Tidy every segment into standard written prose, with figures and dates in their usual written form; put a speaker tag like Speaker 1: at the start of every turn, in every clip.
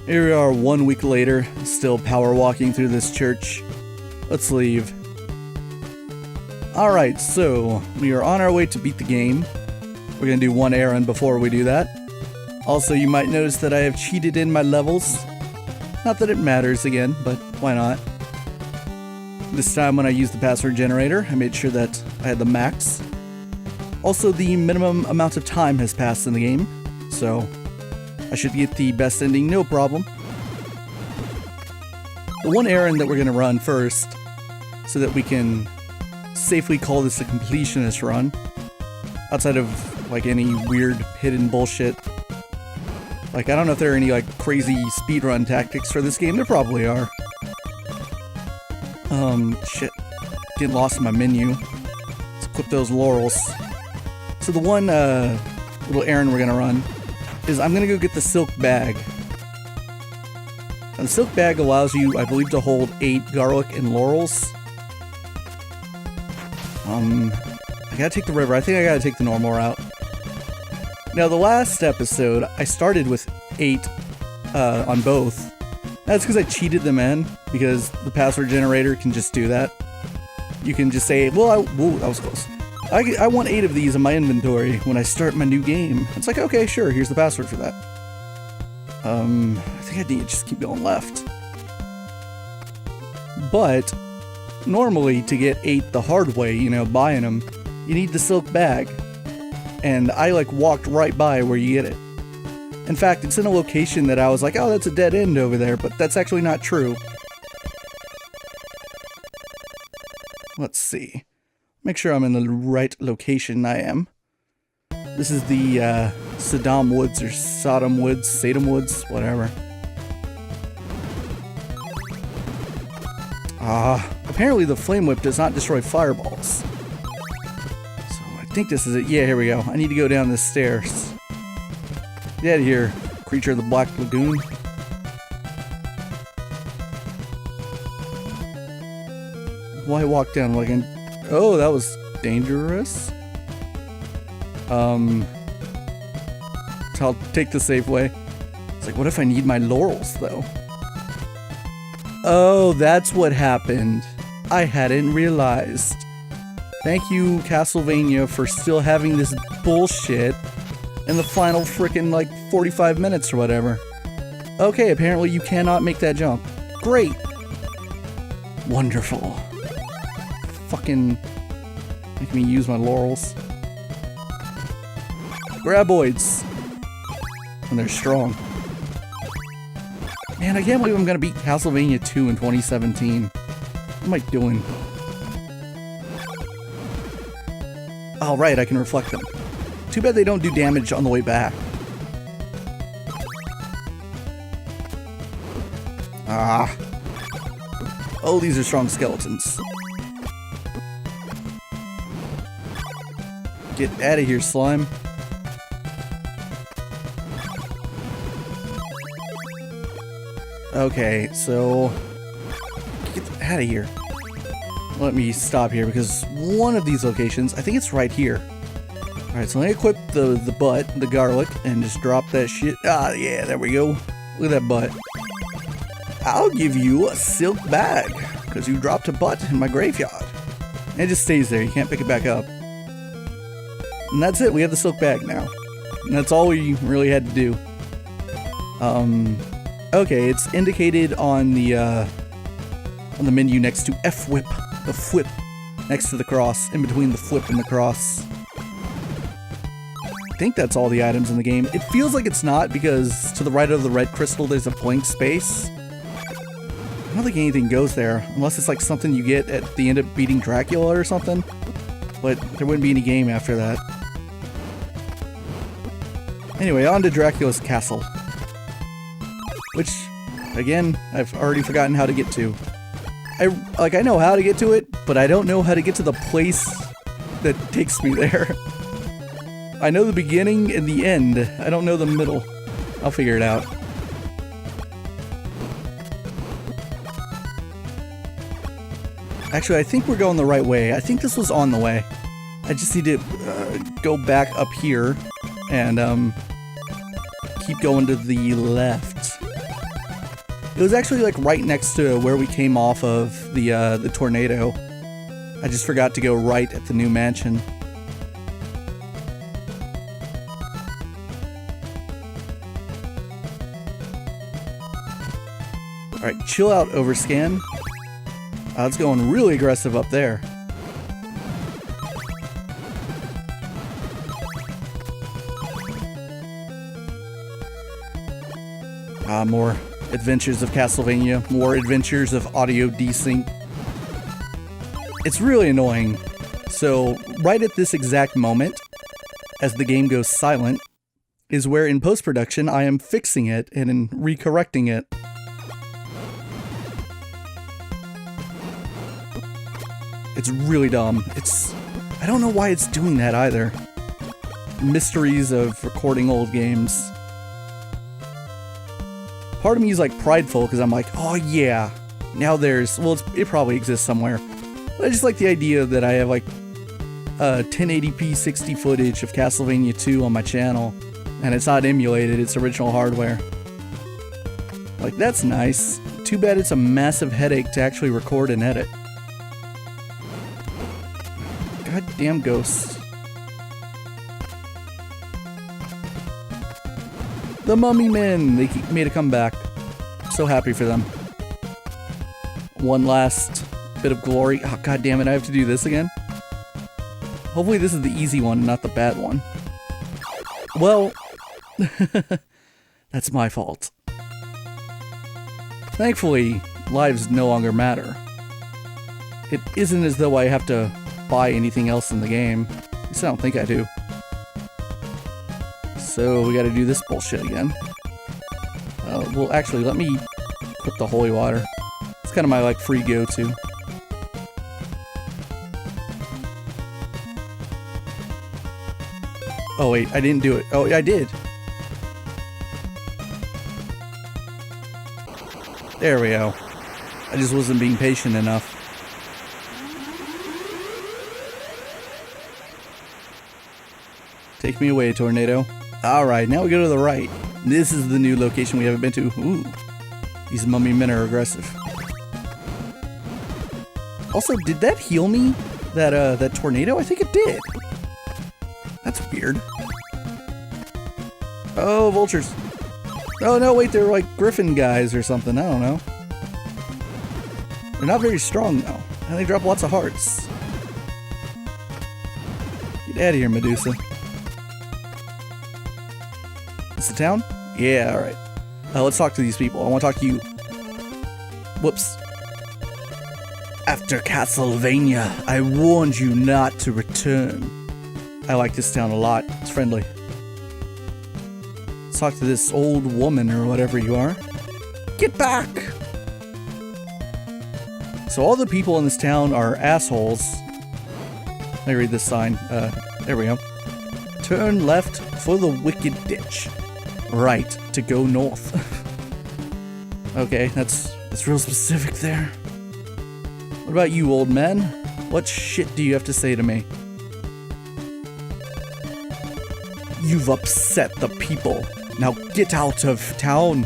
Speaker 1: Here we are 1 week later, still power walking through this church. Let's leave. Alright, so we are on our way to beat the game. We're gonna do one errand before we do that. Also, you might notice that I have cheated in my levels. Not that it matters again, but why not? This time when I used the password generator, I made sure that I had the max. Also, the minimum amount of time has passed in the game, so I should get the best ending, no problem. The one errand that we're going to run first, so that we can safely call this a completionist run, outside of like any weird hidden bullshit. Like, I don't know if there are any like crazy speedrun tactics for this game. There probably are. Shit. Getting lost in my menu. Let's equip those laurels. So the one little errand we're going to run is I'm going to go get the silk bag. And the silk bag allows you, I believe, to hold 8 garlic and laurels. I gotta take the river. I think I gotta take the normal route. Now, the last episode, I started with 8 on both. That's because I cheated them in, because the password generator can just do that. You can just say, well, whoa, that was close. I want 8 of these in my inventory when I start my new game. It's like, okay, sure, here's the password for that. I think I need to just keep going left. But normally, to get 8 the hard way, you know, buying them, you need the silk bag. And I like walked right by where you get it. In fact, it's in a location that I was like, oh, that's a dead end over there, but that's actually not true. Let's see. Make sure I'm in the right location. I am. This is the Saddam Woods or Sodom Woods, Sadom Woods, whatever. Apparently the Flame Whip does not destroy fireballs. So I think this is it. Yeah, here we go. I need to go down the stairs. Get out of here, creature of the Black Lagoon. Why walk down like an... Oh, that was dangerous. So I'll take the safe way. It's like, what if I need my laurels, though? Oh, that's what happened. I hadn't realized. Thank you, Castlevania, for still having this bullshit in the final frickin' like 45 minutes or whatever. Okay, apparently you cannot make that jump. Great. Wonderful. Fucking make me use my laurels. Graboids. And they're strong. Man, I can't believe I'm gonna beat Castlevania II in 2017. What am I doing? Oh, right, I can reflect them. Too bad they don't do damage on the way back. Ah. Oh, these are strong skeletons. Get out of here, slime. Okay, so get out of here. Let me stop here because one of these locations, I think it's right here. Alright, so let me equip the butt, the garlic, and just drop that shit. Ah, yeah, there we go. Look at that butt. I'll give you a silk bag because you dropped a butt in my graveyard. And it just stays there. You can't pick it back up. And that's it. We have the silk bag now. And that's all we really had to do. Okay, it's indicated on the menu next to F whip, the flip, next to the cross, in between the flip and the cross. I think that's all the items in the game. It feels like it's not because to the right of the red crystal there's a blank space. I don't think anything goes there unless it's like something you get at the end of beating Dracula or something. But there wouldn't be any game after that. Anyway, on to Dracula's castle. Which, again, I've already forgotten how to get to. I know how to get to it, but I don't know how to get to the place that takes me there. I know the beginning and the end. I don't know the middle. I'll figure it out. Actually, I think we're going the right way. I think this was on the way. I just need to go back up here and keep going to the left. It was actually like right next to where we came off of the tornado. I just forgot to go right at the new mansion. Alright, chill out, Overscan. It's going really aggressive up there. More adventures of Castlevania, more adventures of audio desync. It's really annoying. So, right at this exact moment, as the game goes silent, is where in post-production I am fixing it and recorrecting it. It's really dumb. I don't know why it's doing that either. Mysteries of recording old games. Part of me is like prideful because I'm like, oh yeah, now there's, well, it probably exists somewhere. But I just like the idea that I have like 1080p 60 footage of Castlevania II on my channel, and it's not emulated, it's original hardware. Like, that's nice. Too bad it's a massive headache to actually record and edit. Goddamn ghosts. The Mummy Men! They made a comeback. So happy for them. One last bit of glory. Oh, god damn it, I have to do this again? Hopefully this is the easy one, not the bad one. Well, that's my fault. Thankfully, lives no longer matter. It isn't as though I have to buy anything else in the game. At least I don't think I do. So we gotta do this bullshit again. Well, actually, let me equip the holy water. It's kind of my, like, free go-to. Oh, wait, I didn't do it. Oh, I did. There we go. I just wasn't being patient enough. Take me away, tornado. Alright, now we go to the right. This is the new location we haven't been to. Ooh. These mummy men are aggressive. Also, did that heal me? That tornado? I think it did. That's weird. Oh, vultures. Oh no, wait, they're like griffin guys or something. I don't know. They're not very strong though. And they drop lots of hearts. Get out of here, Medusa. It's the town? Yeah, alright. Let's talk to these people. I want to talk to you. Whoops. After Castlevania, I warned you not to return. I like this town a lot. It's friendly. Let's talk to this old woman or whatever you are. Get back! So all the people in this town are assholes. Let me read this sign. There we go. Turn left for the wicked ditch. Right to go north. Okay, that's real specific there. What about you, old man? What shit do you have to say to me? You've upset the people. Now get out of town.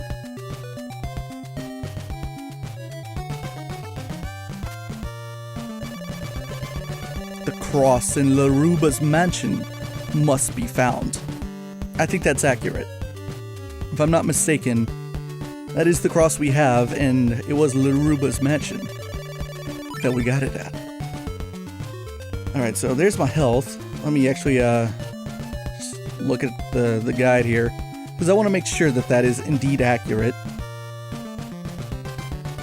Speaker 1: The cross in Laruba's mansion must be found. I think that's accurate. If I'm not mistaken, that is the cross we have, and it was Laruba's mansion that we got it at. Alright, so there's my health. Let me actually just look at the guide here, because I want to make sure that that is indeed accurate.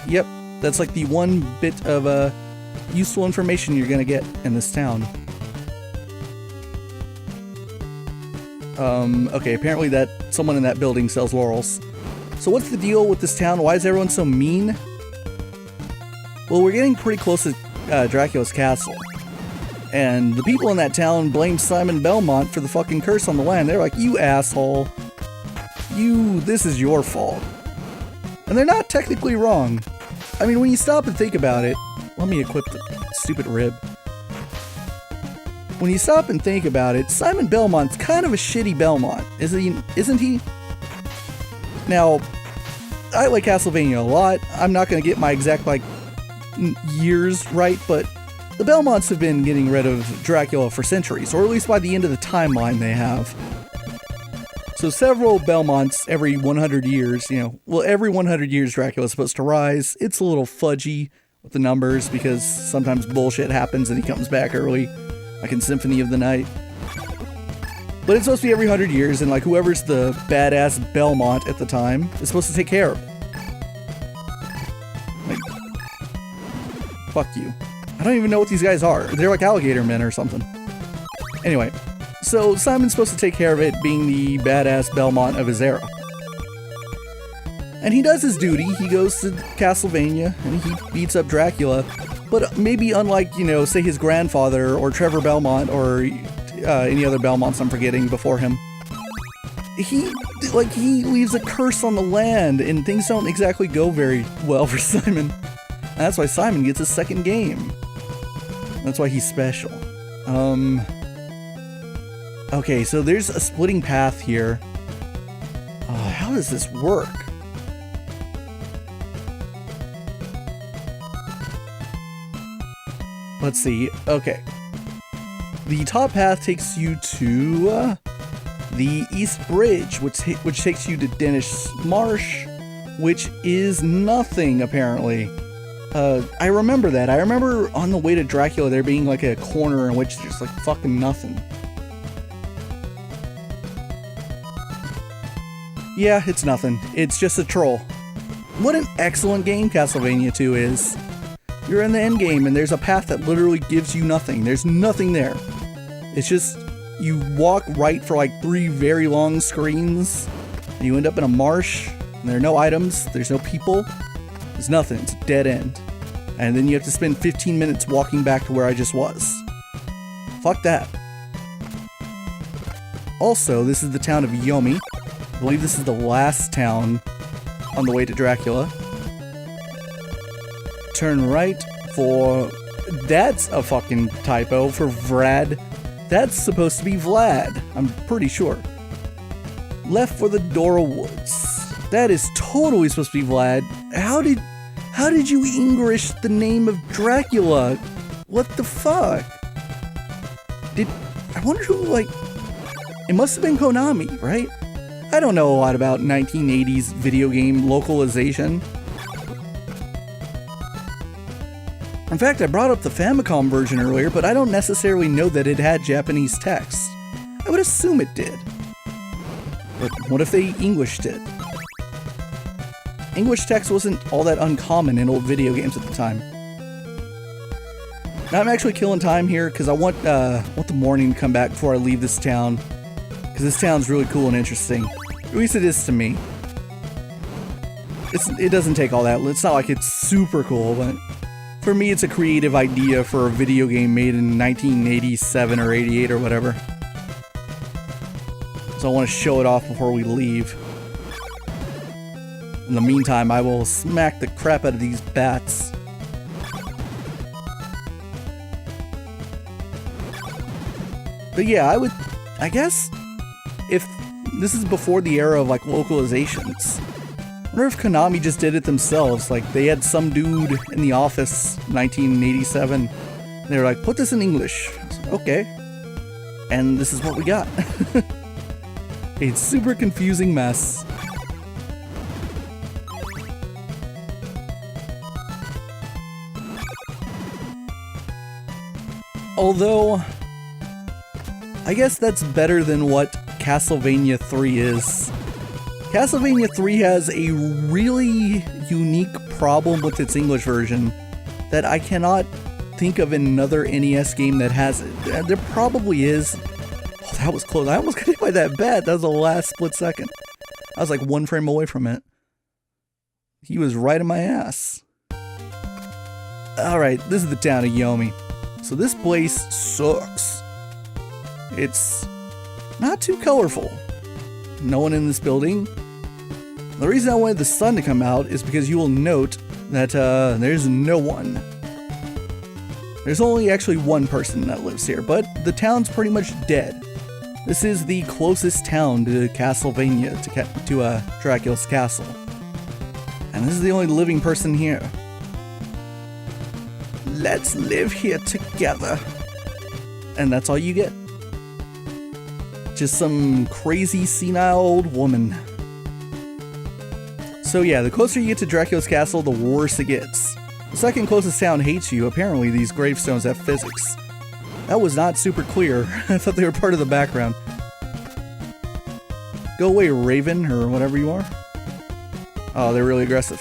Speaker 1: Yep, that's like the one bit of useful information you're gonna get in this town. Okay, apparently that someone in that building sells laurels. So what's the deal with this town? Why is everyone so mean? Well, we're getting pretty close to Dracula's castle. And the people in that town blame Simon Belmont for the fucking curse on the land. They're like, you asshole. This is your fault. And they're not technically wrong. I mean, when you stop and think about it, let me equip the stupid rib. When you stop and think about it, Simon Belmont's kind of a shitty Belmont, isn't he? Now, I like Castlevania a lot. I'm not going to get my exact, like, years right, but the Belmonts have been getting rid of Dracula for centuries, or at least by the end of the timeline they have. So several Belmonts every 100 years, every 100 years Dracula's supposed to rise. It's a little fudgy with the numbers because sometimes bullshit happens and he comes back early, like in Symphony of the Night. But it's supposed to be every 100 years, and like whoever's the badass Belmont at the time is supposed to take care of it. Like, fuck you. I don't even know what these guys are. They're like alligator men or something. Anyway, so Simon's supposed to take care of it, being the badass Belmont of his era. And he does his duty. He goes to Castlevania and he beats up Dracula. But maybe unlike, say his grandfather or Trevor Belmont or any other Belmonts I'm forgetting before him, he leaves a curse on the land and things don't exactly go very well for Simon. And that's why Simon gets his second game. That's why he's special. Okay, so there's a splitting path here. How does this work? Let's see. Okay. The top path takes you to the East Bridge, which takes you to Dennis Marsh, which is nothing, apparently. I remember that. I remember on the way to Dracula there being like a corner in which there's like fucking nothing. Yeah, it's nothing. It's just a troll. What an excellent game Castlevania II is. You're in the end game and there's a path that literally gives you nothing. There's nothing there. It's just, you walk right for like 3 very long screens, and you end up in a marsh, and there are no items, there's no people, there's nothing, it's a dead end. And then you have to spend 15 minutes walking back to where I just was. Fuck that. Also, this is the town of Yomi. I believe this is the last town on the way to Dracula. Turn right for... That's a fucking typo for Vrad. That's supposed to be Vlad, I'm pretty sure. Left for the Dora Woods. That is totally supposed to be Vlad. How did you English the name of Dracula? What the fuck? I wonder who, like... It must have been Konami, right? I don't know a lot about 1980s video game localization. In fact, I brought up the Famicom version earlier, but I don't necessarily know that it had Japanese text. I would assume it did. But what if they Englished it? English text wasn't all that uncommon in old video games at the time. Now I'm actually killing time here because I want the morning to come back before I leave this town. Because this town's really cool and interesting. At least it is to me. It doesn't take all that. It's not like it's super cool, but... For me, it's a creative idea for a video game made in 1987 or 88 or whatever. So I want to show it off before we leave. In the meantime, I will smack the crap out of these bats. But yeah, I guess, if this is before the era of like localizations, I wonder if Konami just did it themselves. Like, they had some dude in the office, 1987, and they were like, put this in English. I was like, okay. And this is what we got. A super confusing mess. Although, I guess that's better than what Castlevania 3 is. Castlevania 3 has a really unique problem with its English version that I cannot think of another NES game that has it. There probably is. Oh, that was close. I almost got hit by that bat. That was the last split second. I was like 1 frame away from it. He was right in my ass. Alright, this is the town of Yomi. So this place sucks. It's not too colorful. No one in this building. The reason I wanted the sun to come out is because you will note that there's no one. There's only actually one person that lives here, but the town's pretty much dead. This is the closest town to Castlevania, to Dracula's castle. And this is the only living person here. Let's live here together. And that's all you get. Just some crazy senile old woman. So yeah, the closer you get to Dracula's castle, the worse it gets. The second closest town hates you. Apparently these gravestones have physics. That was not super clear. I thought they were part of the background. Go away, Raven, or whatever you are. Oh, they're really aggressive.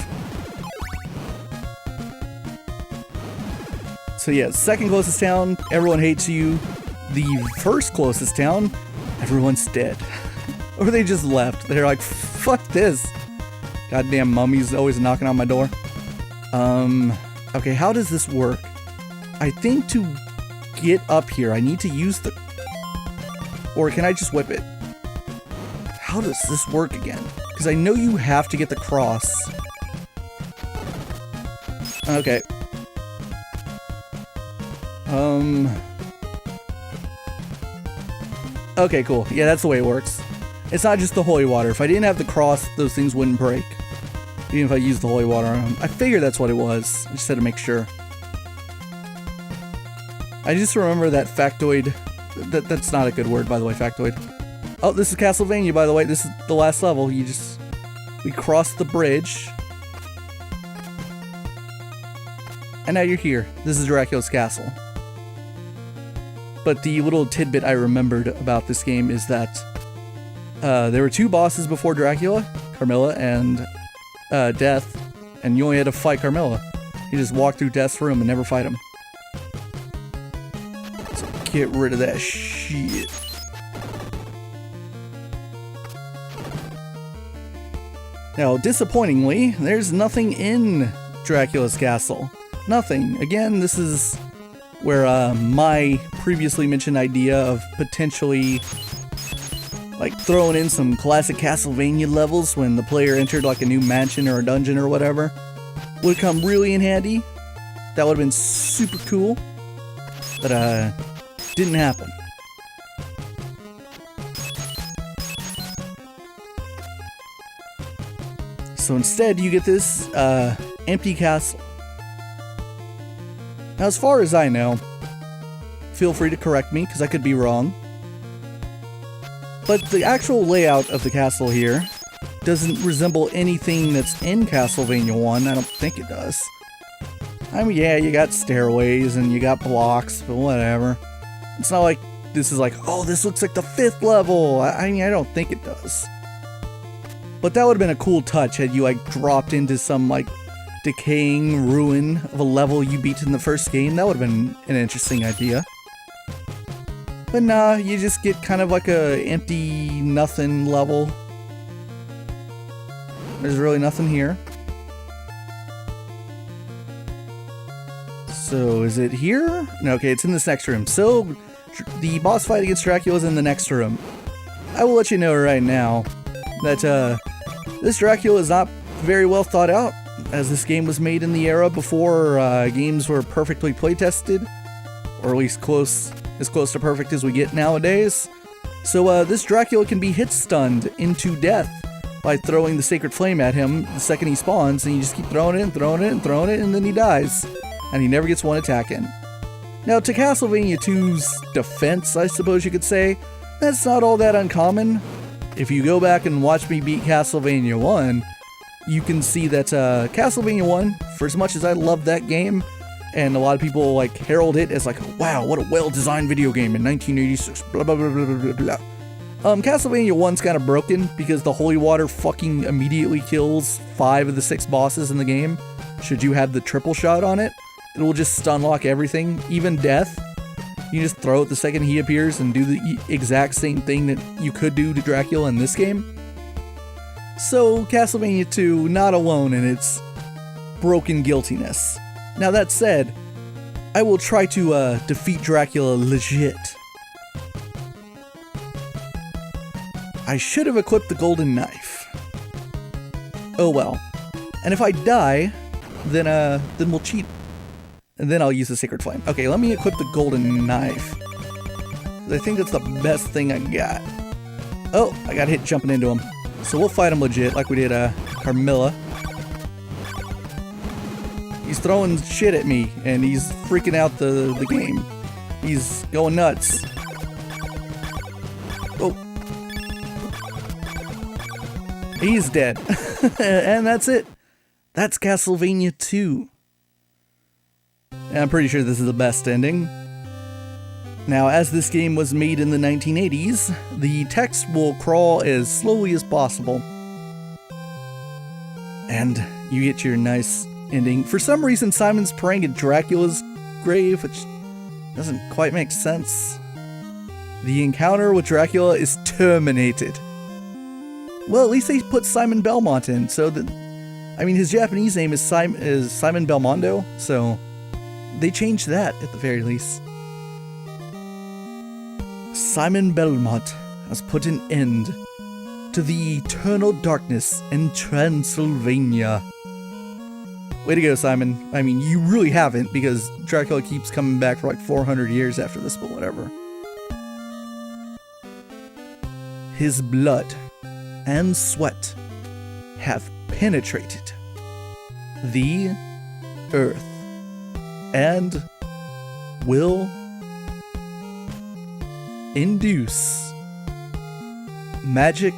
Speaker 1: So yeah, second closest town, everyone hates you. The first closest town, everyone's dead. Or they just left. They're like, fuck this. Goddamn mummies always knocking on my door. Okay, how does this work? I think to get up here, I need to use the... Or can I just whip it? How does this work again? Because I know you have to get the cross. Okay. Okay, cool. Yeah, that's the way it works. It's not just the holy water. If I didn't have the cross, those things wouldn't break. Even if I used the holy water on them. I figured that's what it was. I just had to make sure. I just remember that factoid. That's not a good word, by the way, factoid. Oh, this is Castlevania, by the way. This is the last level. We crossed the bridge. And now you're here. This is Dracula's castle. But the little tidbit I remembered about this game is that there were two bosses before Dracula, Carmilla and Death, and you only had to fight Carmilla. You just walk through Death's room and never fight him. So get rid of that shit. Now, disappointingly, there's nothing in Dracula's castle. Nothing. Again, this is where my previously mentioned idea of potentially like throwing in some classic Castlevania levels when the player entered like a new mansion or a dungeon or whatever would come really in handy. That would have been super cool, but didn't happen. So instead you get this empty castle. Now, as far as I know, feel free to correct me because I could be wrong, but the actual layout of the castle here doesn't resemble anything that's in Castlevania 1. I don't think it does. I mean, yeah, you got stairways and you got blocks, but whatever. It's not like this is like, oh, this looks like the 5th level. I mean, I don't think it does. But that would have been a cool touch had you like dropped into some like decaying ruin of a level you beat in the first game. That would have been an interesting idea. But nah, you just get kind of like a empty nothing level. There's really nothing here. So is it here? No, okay, it's in this next room. So the boss fight against Dracula is in the next room. I will let you know right now that this Dracula is not very well thought out, as this game was made in the era before games were perfectly playtested, or at least as close to perfect as we get nowadays. So this Dracula can be hit stunned into death by throwing the Sacred Flame at him the second he spawns, and you just keep throwing it and throwing it and throwing it, and then he dies. And he never gets one attack in. Now, to Castlevania II's defense, I suppose you could say, that's not all that uncommon. If you go back and watch me beat Castlevania 1, you can see that Castlevania 1, for as much as I love that game, and a lot of people like herald it as like, wow, what a well-designed video game in 1986, blah, blah, blah, blah, blah, blah. Castlevania 1's kind of broken because the holy water fucking immediately kills 5 of the 6 bosses in the game. Should you have the triple shot on it, it will just stun lock everything, even death. You just throw it the second he appears and do the exact same thing that you could do to Dracula in this game. So Castlevania 2, not alone in its broken guiltiness. Now that said, I will try to defeat Dracula legit. I should have equipped the golden knife. Oh well. And if I die, then we'll cheat. And then I'll use the Sacred Flame. Okay, let me equip the golden knife. I think that's the best thing I got. Oh, I got hit jumping into him. So we'll fight him legit like we did Carmilla. He's throwing shit at me, and he's freaking out the game. He's going nuts. Oh. He's dead. And that's it. That's Castlevania II. And I'm pretty sure this is the best ending. Now, as this game was made in the 1980s, the text will crawl as slowly as possible. And you get your nice ending. For some reason, Simon's praying at Dracula's grave, which doesn't quite make sense. The encounter with Dracula is terminated. Well, at least they put Simon Belmont in, so that, I mean, his Japanese name is Simon Belmondo, so they changed that at the very least. Simon Belmont has put an end to the eternal darkness in Transylvania. Way to go, Simon. I mean, you really haven't, because Dracula keeps coming back for like 400 years after this, but whatever. His blood and sweat have penetrated the earth and will induce magic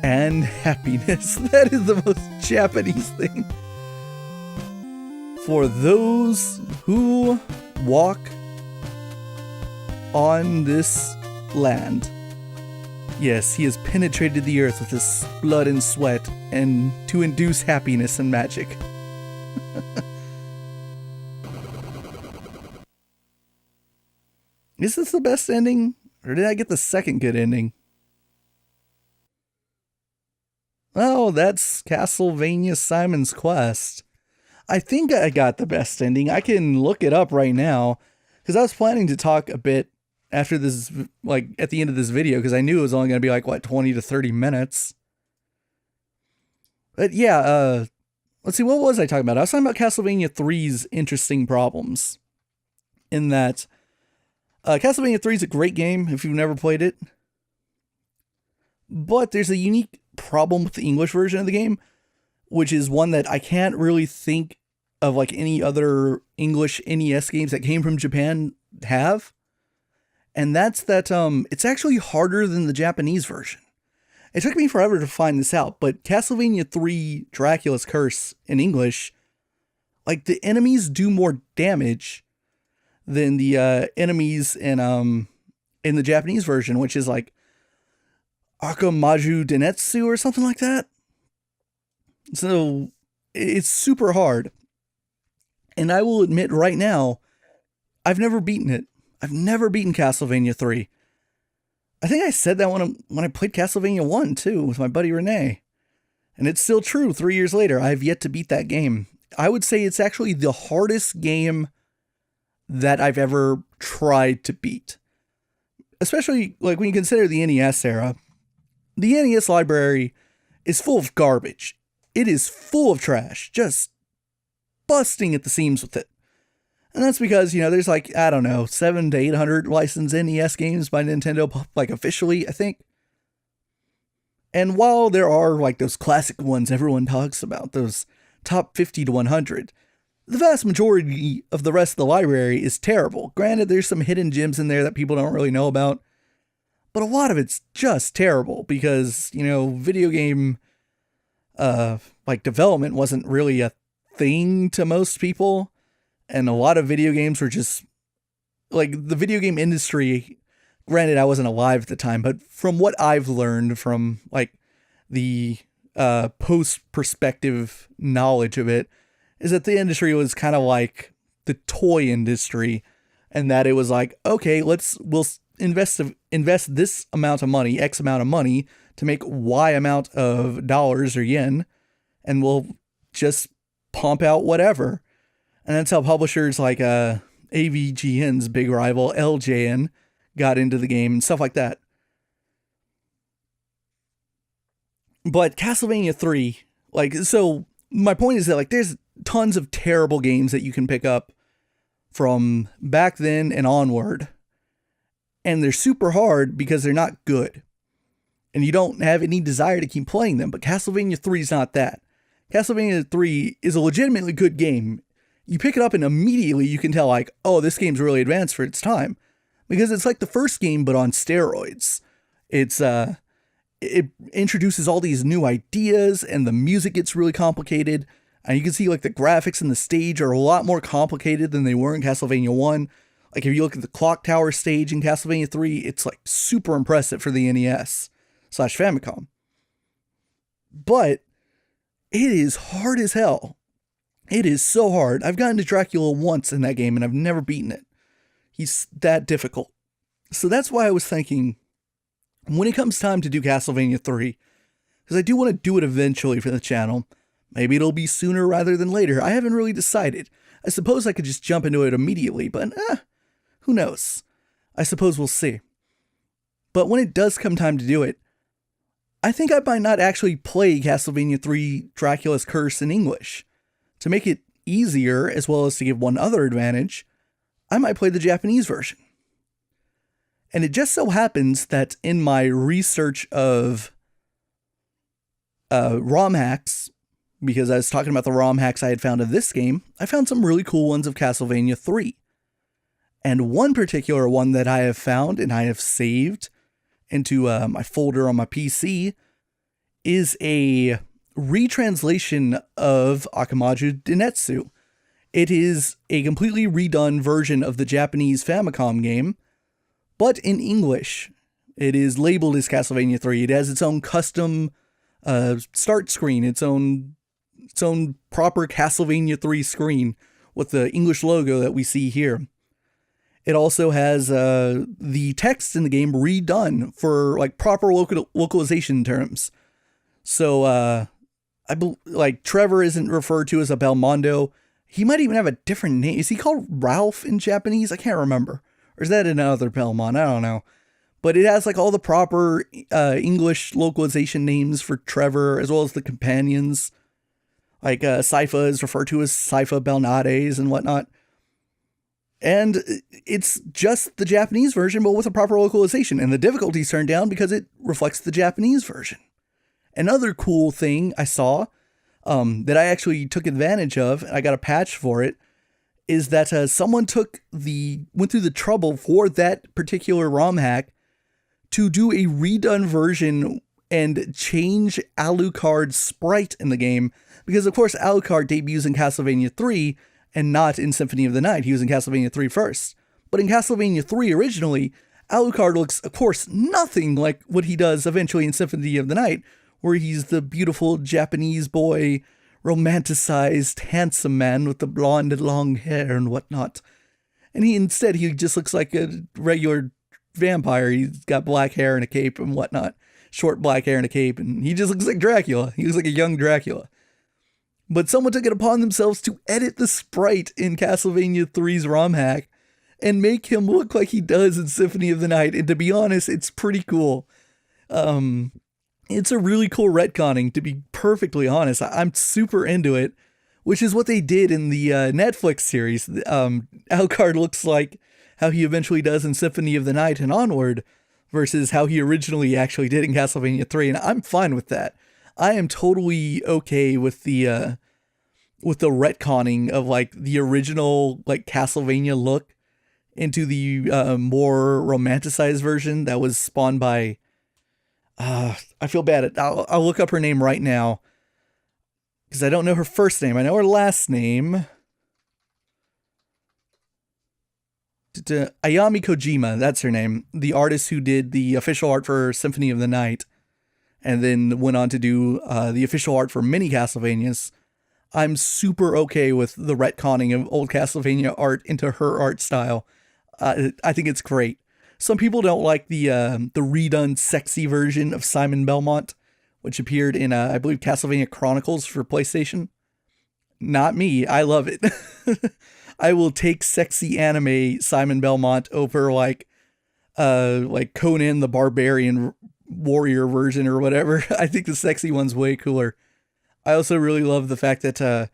Speaker 1: and happiness. That is the most Japanese thing. For those who walk on this land. Yes, he has penetrated the earth with his blood and sweat, and to induce happiness and magic. Is this the best ending? Or did I get the second good ending? Oh, that's Castlevania Simon's Quest. I think I got the best ending. I can look it up right now, because I was planning to talk a bit after this, like at the end of this video, because I knew it was only going to be like, what, 20 to 30 minutes. But yeah, let's see, what was I talking about? I was talking about Castlevania 3's interesting problems. In that, Castlevania 3 is a great game if you've never played it. But there's a unique problem with the English version of the game, which is one that I can't really think of like any other English NES games that came from Japan have. And that's that it's actually harder than the Japanese version. It took me forever to find this out, but Castlevania 3 Dracula's Curse in English, like the enemies do more damage than the enemies in the Japanese version, which is like Akamaju Denetsu or something like that. So it's super hard. And I will admit right now, I've never beaten it. I've never beaten Castlevania 3. I think I said that when I played Castlevania 1 too with my buddy Renee. And it's still true 3 years later. I have yet to beat that game. I would say it's actually the hardest game that I've ever tried to beat. Especially like when you consider the NES era. The NES library is full of garbage. It is full of trash. Just busting at the seams with it. And that's because, you know, there's like, I don't know, 700 to 800 licensed NES games by Nintendo, like officially, I think. And while there are like those classic ones everyone talks about, those top 50 to 100, the vast majority of the rest of the library is terrible. Granted, there's some hidden gems in there that people don't really know about, but a lot of it's just terrible because, you know, video game, like development wasn't really a thing to most people. And a lot of video games were just, like, the video game industry, granted I wasn't alive at the time, but from what I've learned from, like, the post-perspective knowledge of it, is that the industry was kind of like the toy industry, and that it was like, okay, we'll invest this amount of money, X amount of money, to make Y amount of dollars or yen, and we'll just pump out whatever. And that's how publishers like AVGN's big rival LJN got into the game and stuff like that. But Castlevania 3, like, so my point is that like there's tons of terrible games that you can pick up from back then and onward. And they're super hard because they're not good. And you don't have any desire to keep playing them. But Castlevania 3 is not that. Castlevania 3 is a legitimately good game. You pick it up and immediately you can tell, like, oh, this game's really advanced for its time. Because it's like the first game, but on steroids. It introduces all these new ideas, and the music gets really complicated. And you can see, like, the graphics and the stage are a lot more complicated than they were in Castlevania 1. Like, if you look at the clock tower stage in Castlevania 3, it's, like, super impressive for the NES/Famicom. But it is hard as hell. It is so hard. I've gotten to Dracula once in that game, and I've never beaten it. He's that difficult. So that's why I was thinking, when it comes time to do Castlevania 3, because I do want to do it eventually for the channel, maybe it'll be sooner rather than later. I haven't really decided. I suppose I could just jump into it immediately, but who knows? I suppose we'll see. But when it does come time to do it, I think I might not actually play Castlevania 3 Dracula's Curse in English. To make it easier, as well as to give one other advantage, I might play the Japanese version. And it just so happens that in my research of ROM hacks, because I was talking about the ROM hacks I had found of this game, I found some really cool ones of Castlevania 3. And one particular one that I have found and I have saved into my folder on my PC is a retranslation of Akamaju Denetsu. It is a completely redone version of the Japanese Famicom game, but in English. It is labeled as Castlevania 3. It has its own custom start screen, its own proper Castlevania 3 screen with the English logo that we see here. It also has the text in the game redone for like proper localization terms. So Trevor isn't referred to as a Belmondo. He might even have a different name. Is he called Ralph in Japanese? I can't remember. Or is that another Belmont? I don't know. But it has like all the proper English localization names for Trevor, as well as the companions. Like Sypha is referred to as Sypha Belnades and whatnot. And it's just the Japanese version, but with a proper localization. And the difficulty's turned down because it reflects the Japanese version. Another cool thing I saw that I actually took advantage of, and I got a patch for it, is that someone went through the trouble for that particular ROM hack to do a redone version and change Alucard's sprite in the game. Because, of course, Alucard debuts in Castlevania 3 and not in Symphony of the Night. He was in Castlevania 3 first. But in Castlevania 3 originally, Alucard looks, of course, nothing like what he does eventually in Symphony of the Night, where he's the beautiful Japanese boy, romanticized, handsome man with the blonde and long hair and whatnot. And he just looks like a regular vampire. He's got black hair and a cape and whatnot. Short black hair and a cape, and he just looks like Dracula. He looks like a young Dracula. But someone took it upon themselves to edit the sprite in Castlevania 3's ROM hack and make him look like he does in Symphony of the Night. And to be honest, it's pretty cool. It's a really cool retconning, to be perfectly honest. I'm super into it, which is what they did in the Netflix series. Alucard looks like how he eventually does in Symphony of the Night and onward, versus how he originally actually did in Castlevania 3, and I'm fine with that. I am totally okay with the retconning of like the original like Castlevania look into the more romanticized version that was spawned by. I feel bad. I'll look up her name right now because I don't know her first name. I know her last name. Ayami Kojima, that's her name. The artist who did the official art for Symphony of the Night and then went on to do the official art for many Castlevanias. I'm super okay with the retconning of old Castlevania art into her art style. I think it's great. Some people don't like the redone sexy version of Simon Belmont, which appeared in, I believe, Castlevania Chronicles for PlayStation. Not me. I love it. I will take sexy anime Simon Belmont over like Conan the Barbarian warrior version or whatever. I think the sexy one's way cooler. I also really love the fact that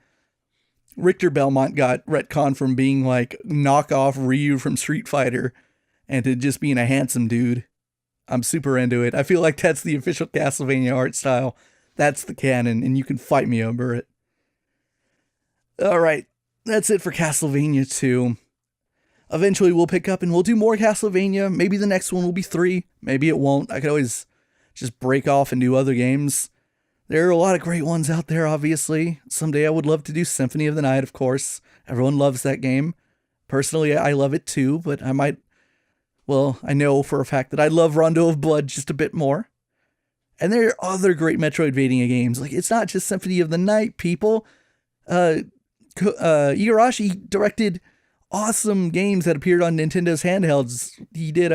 Speaker 1: Richter Belmont got retconned from being like knockoff Ryu from Street Fighter and to just being a handsome dude. I'm super into it. I feel like that's the official Castlevania art style. That's the canon, and you can fight me over it. Alright, that's it for Castlevania 2. Eventually we'll pick up and we'll do more Castlevania. Maybe the next one will be 3. Maybe it won't. I could always just break off and do other games. There are a lot of great ones out there, obviously. Someday I would love to do Symphony of the Night, of course. Everyone loves that game. Personally, I love it too, but I might... Well, I know for a fact that I love Rondo of Blood just a bit more. And there are other great Metroidvania games. Like, it's not just Symphony of the Night, people. Igarashi directed awesome games that appeared on Nintendo's handhelds. He did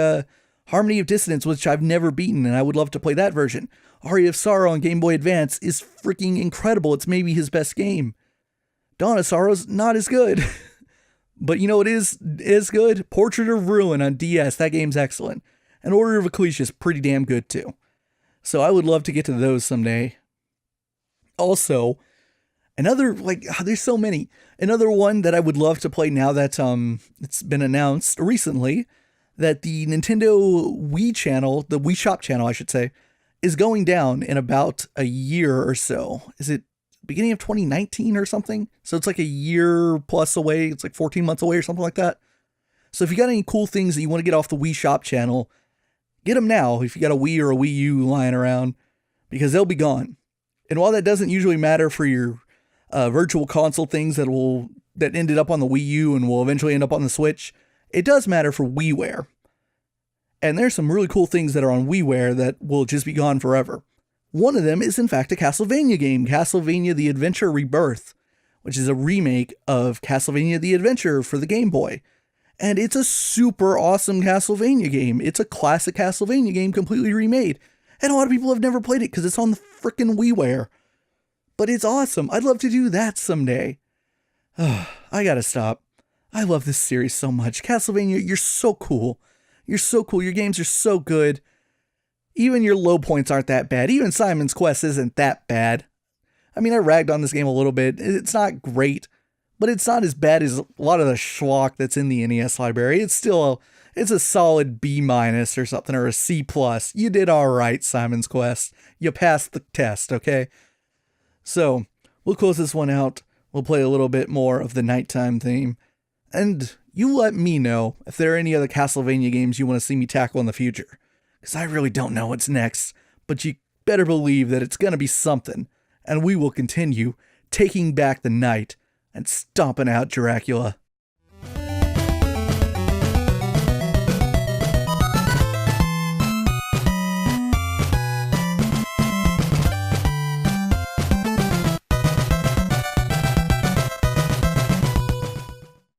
Speaker 1: Harmony of Dissonance, which I've never beaten, and I would love to play that version. Aria of Sorrow on Game Boy Advance is freaking incredible. It's maybe his best game. Dawn of Sorrow's not as good. But you know what is good? Portrait of Ruin on DS. That game's excellent. And Order of Ecclesia is pretty damn good too. So I would love to get to those someday. Also, there's so many. Another one that I would love to play now that it's been announced recently that the Nintendo Wii channel, the Wii Shop channel, I should say, is going down in about a year or so. Is it beginning of 2019 or something? So it's like a year plus away. It's like 14 months away or something like that. So if you got any cool things that you want to get off the Wii Shop channel, get them now if you got a Wii or a Wii U lying around, because they'll be gone. And while that doesn't usually matter for your virtual console things that ended up on the Wii U and will eventually end up on the Switch, it does matter for WiiWare. And there's some really cool things that are on WiiWare that will just be gone forever. One of them is in fact a Castlevania game, Castlevania The Adventure Rebirth, which is a remake of Castlevania The Adventure for the Game Boy. And it's a super awesome Castlevania game. It's a classic Castlevania game completely remade. And a lot of people have never played it because it's on the frickin' WiiWare. But it's awesome. I'd love to do that someday. I gotta stop. I love this series so much. Castlevania, you're so cool. You're so cool. Your games are so good. Even your low points aren't that bad. Even Simon's Quest isn't that bad. I mean, I ragged on this game a little bit. It's not great, but it's not as bad as a lot of the schlock that's in the NES library. It's still it's a solid B- or something, or a C+. You did all right, Simon's Quest. You passed the test, okay? So, we'll close this one out. We'll play a little bit more of the nighttime theme. And you let me know if there are any other Castlevania games you want to see me tackle in the future. Because I really don't know what's next. But you better believe that it's going to be something. And we will continue taking back the night and stomping out Dracula.